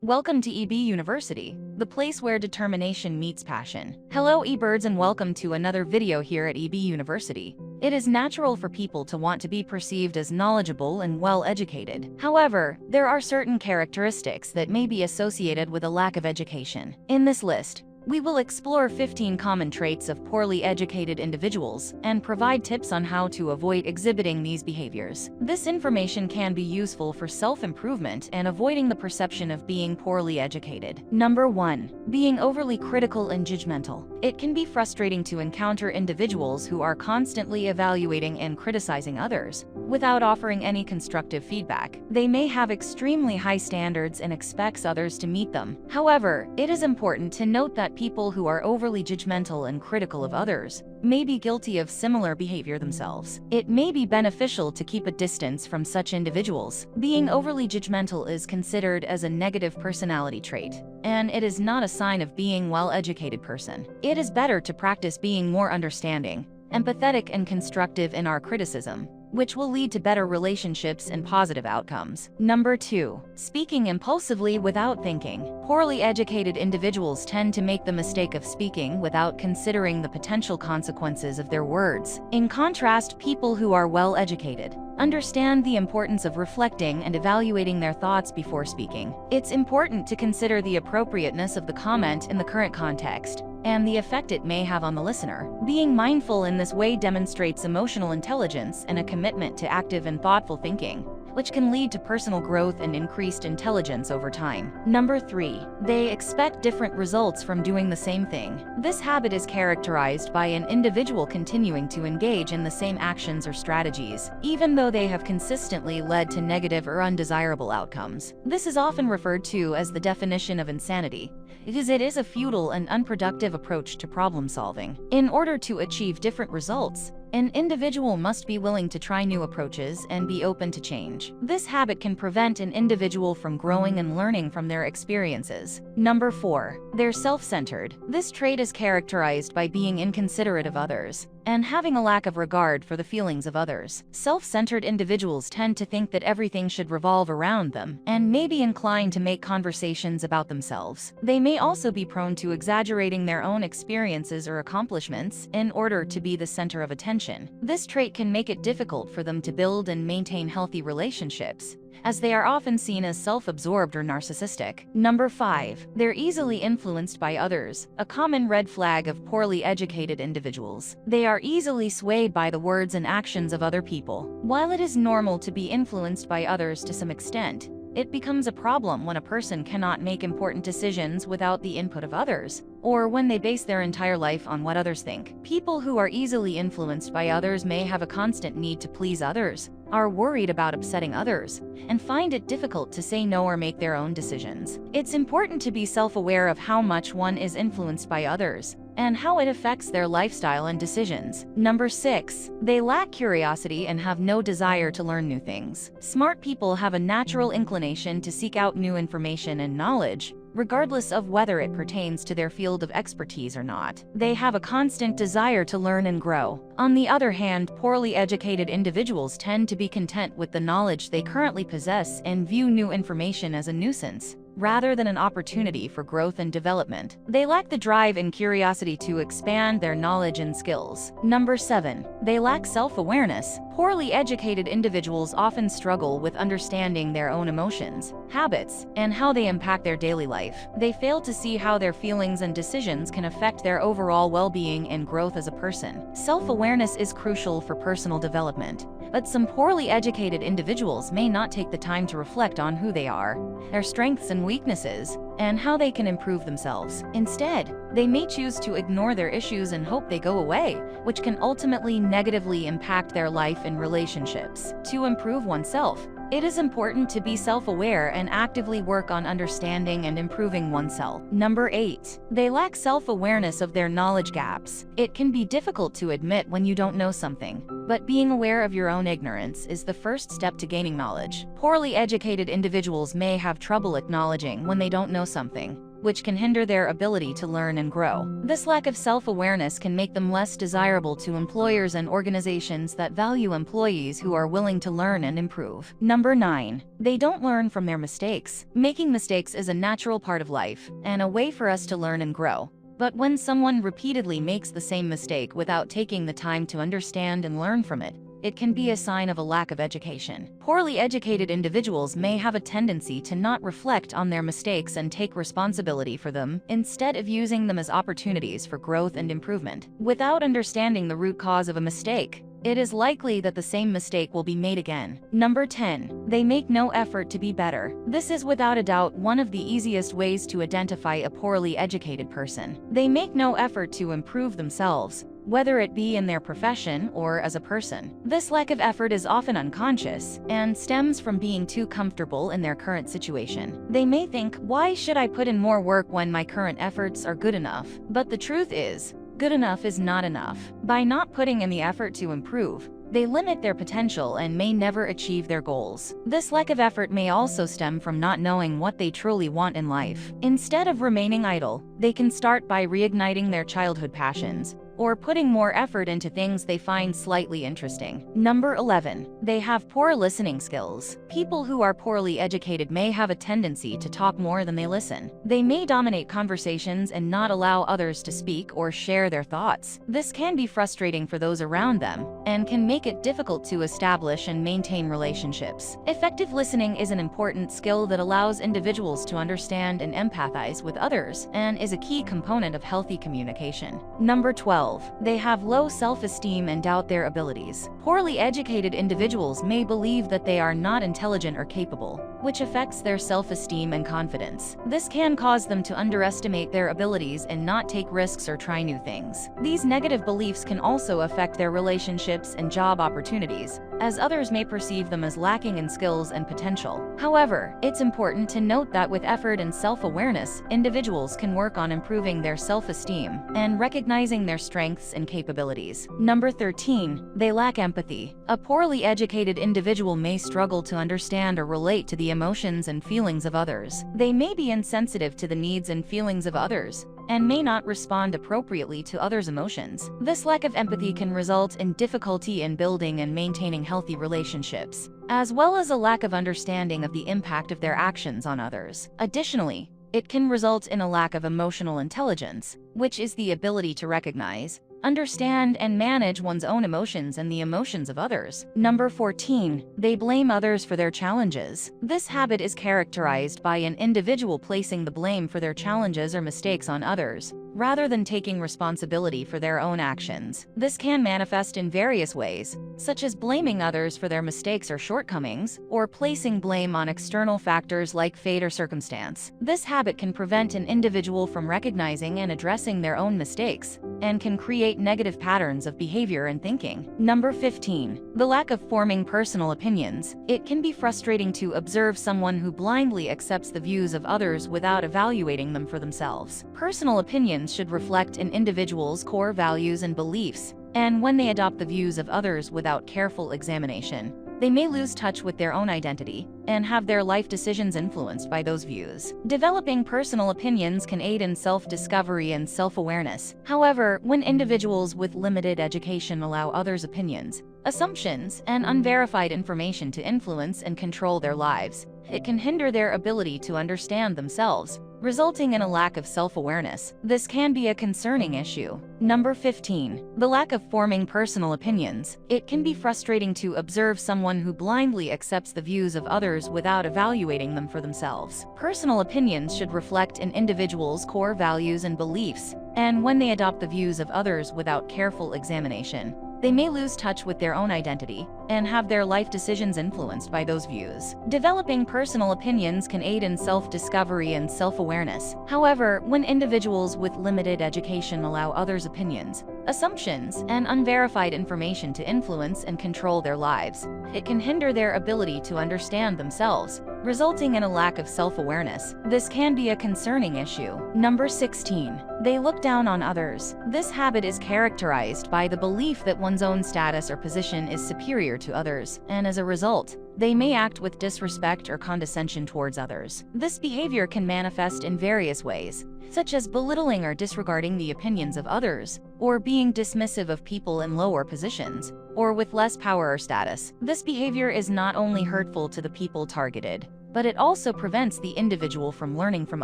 Welcome to EB University, the place where determination meets passion. Hello eBirds and welcome to another video here at EB University. It is natural for people to want to be perceived as knowledgeable and well-educated. However, there are certain characteristics that may be associated with a lack of education. In this list, we will explore 15 common traits of poorly educated individuals and provide tips on how to avoid exhibiting these behaviors. This information can be useful for self-improvement and avoiding the perception of being poorly educated. Number 1. Being overly critical and judgmental. It can be frustrating to encounter individuals who are constantly evaluating and criticizing others without offering any constructive feedback. They may have extremely high standards and expect others to meet them. However, it is important to note that people who are overly judgmental and critical of others may be guilty of similar behavior themselves. It may be beneficial to keep a distance from such individuals. Being overly judgmental is considered as a negative personality trait, and it is not a sign of being a well-educated person. It is better to practice being more understanding, empathetic, and constructive in our criticism, which will lead to better relationships and positive outcomes. Number 2. Speaking impulsively without thinking. Poorly educated individuals tend to make the mistake of speaking without considering the potential consequences of their words. In contrast, people who are well educated understand the importance of reflecting and evaluating their thoughts before speaking. It's important to consider the appropriateness of the comment in the current context and the effect it may have on the listener. Being mindful in this way demonstrates emotional intelligence and a commitment to active and thoughtful thinking, which can lead to personal growth and increased intelligence over time. Number 3. They expect different results from doing the same thing. This habit is characterized by an individual continuing to engage in the same actions or strategies, even though they have consistently led to negative or undesirable outcomes. This is often referred to as the definition of insanity, because it is a futile and unproductive approach to problem solving. In order to achieve different results, an individual must be willing to try new approaches and be open to change. This habit can prevent an individual from growing and learning from their experiences. Number 4. They're self-centered. This trait is characterized by being inconsiderate of others and having a lack of regard for the feelings of others. Self-centered individuals tend to think that everything should revolve around them and may be inclined to make conversations about themselves. They may also be prone to exaggerating their own experiences or accomplishments in order to be the center of attention. This trait can make it difficult for them to build and maintain healthy relationships, as they are often seen as self-absorbed or narcissistic. Number 5. They're easily influenced by others, a common red flag of poorly educated individuals. They are easily swayed by the words and actions of other people. While it is normal to be influenced by others to some extent, it becomes a problem when a person cannot make important decisions without the input of others, or when they base their entire life on what others think. People who are easily influenced by others may have a constant need to please others, are worried about upsetting others, and find it difficult to say no or make their own decisions. It's important to be self-aware of how much one is influenced by others and how it affects their lifestyle and decisions. Number 6. They lack curiosity and have no desire to learn new things. Smart people have a natural inclination to seek out new information and knowledge, regardless of whether it pertains to their field of expertise or not. They have a constant desire to learn and grow. On the other hand, poorly educated individuals tend to be content with the knowledge they currently possess and view new information as a nuisance, rather than an opportunity for growth and development. They lack the drive and curiosity to expand their knowledge and skills. Number 7. They lack self-awareness. Poorly educated individuals often struggle with understanding their own emotions, habits, and how they impact their daily life. They fail to see how their feelings and decisions can affect their overall well-being and growth as a person. Self-awareness is crucial for personal development, but some poorly educated individuals may not take the time to reflect on who they are, their strengths and weaknesses, and how they can improve themselves. Instead, they may choose to ignore their issues and hope they go away, which can ultimately negatively impact their life and relationships. To improve oneself, it is important to be self-aware and actively work on understanding and improving oneself. Number 8. They lack self-awareness of their knowledge gaps. It can be difficult to admit when you don't know something, but being aware of your own ignorance is the first step to gaining knowledge. Poorly educated individuals may have trouble acknowledging when they don't know something, which can hinder their ability to learn and grow. This lack of self-awareness can make them less desirable to employers and organizations that value employees who are willing to learn and improve. Number 9. They don't learn from their mistakes. Making mistakes is a natural part of life, and a way for us to learn and grow. But when someone repeatedly makes the same mistake without taking the time to understand and learn from it, it can be a sign of a lack of education. Poorly educated individuals may have a tendency to not reflect on their mistakes and take responsibility for them, instead of using them as opportunities for growth and improvement. Without understanding the root cause of a mistake, it is likely that the same mistake will be made again. Number 10. They make no effort to be better. This is without a doubt one of the easiest ways to identify a poorly educated person. They make no effort to improve themselves, whether it be in their profession or as a person. This lack of effort is often unconscious and stems from being too comfortable in their current situation. They may think, "Why should I put in more work when my current efforts are good enough?" But the truth is, good enough is not enough. By not putting in the effort to improve, they limit their potential and may never achieve their goals. This lack of effort may also stem from not knowing what they truly want in life. Instead of remaining idle, they can start by reigniting their childhood passions, or putting more effort into things they find slightly interesting. Number 11. They have poor listening skills. People who are poorly educated may have a tendency to talk more than they listen. They may dominate conversations and not allow others to speak or share their thoughts. This can be frustrating for those around them, and can make it difficult to establish and maintain relationships. Effective listening is an important skill that allows individuals to understand and empathize with others, and is a key component of healthy communication. Number 12. They have low self-esteem and doubt their abilities. Poorly educated individuals may believe that they are not intelligent or capable, which affects their self-esteem and confidence. This can cause them to underestimate their abilities and not take risks or try new things. These negative beliefs can also affect their relationships and job opportunities, as others may perceive them as lacking in skills and potential. However, it's important to note that with effort and self-awareness, individuals can work on improving their self-esteem and recognizing their strengths and capabilities. Number 13. They lack empathy. A poorly educated individual may struggle to understand or relate to the emotions and feelings of others. They may be insensitive to the needs and feelings of others, and may not respond appropriately to others' emotions. This lack of empathy can result in difficulty in building and maintaining healthy relationships, as well as a lack of understanding of the impact of their actions on others. Additionally, it can result in a lack of emotional intelligence, which is the ability to recognize, understand, and manage one's own emotions and the emotions of others. Number 14. They blame others for their challenges. This habit is characterized by an individual placing the blame for their challenges or mistakes on others, rather than taking responsibility for their own actions. This can manifest in various ways, such as blaming others for their mistakes or shortcomings, or placing blame on external factors like fate or circumstance. This habit can prevent an individual from recognizing and addressing their own mistakes, and can create negative patterns of behavior and thinking. Number 15. The lack of forming personal opinions. It can be frustrating to observe someone who blindly accepts the views of others without evaluating them for themselves. Personal opinions should reflect an individual's core values and beliefs, and when they adopt the views of others without careful examination, they may lose touch with their own identity and have their life decisions influenced by those views. Developing personal opinions can aid in self-discovery and self-awareness. However, when individuals with limited education allow others' opinions, assumptions, and unverified information to influence and control their lives, it can hinder their ability to understand themselves, resulting in a lack of self-awareness. This can be a concerning issue. Number 15. The lack of forming personal opinions. It can be frustrating to observe someone who blindly accepts the views of others without evaluating them for themselves. Personal opinions should reflect an individual's core values and beliefs, and when they adopt the views of others without careful examination, they may lose touch with their own identity and have their life decisions influenced by those views. Developing personal opinions can aid in self-discovery and self-awareness. However, when individuals with limited education allow others' opinions, assumptions, and unverified information to influence and control their lives. It can hinder their ability to understand themselves, resulting in a lack of self-awareness. This can be a concerning issue. Number 16. They look down on others. This habit is characterized by the belief that one's own status or position is superior to others, and as a result, they may act with disrespect or condescension towards others. This behavior can manifest in various ways, such as belittling or disregarding the opinions of others, or being dismissive of people in lower positions, or with less power or status. This behavior is not only hurtful to the people targeted, but it also prevents the individual from learning from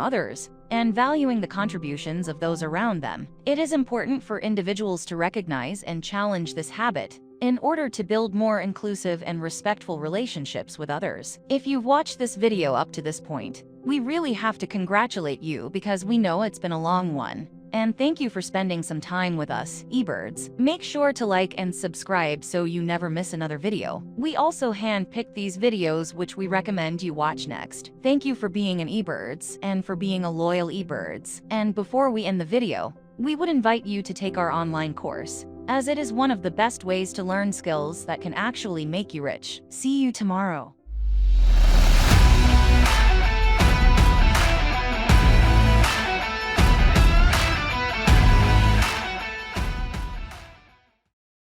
others and valuing the contributions of those around them. It is important for individuals to recognize and challenge this habit in order to build more inclusive and respectful relationships with others. If you've watched this video up to this point, we really have to congratulate you because we know it's been a long one. And thank you for spending some time with us, eBirds. Make sure to like and subscribe so you never miss another video. We also hand-pick these videos which we recommend you watch next. Thank you for being an eBirds and for being a loyal eBirds. And before we end the video, we would invite you to take our online course, as it is one of the best ways to learn skills that can actually make you rich. See you tomorrow.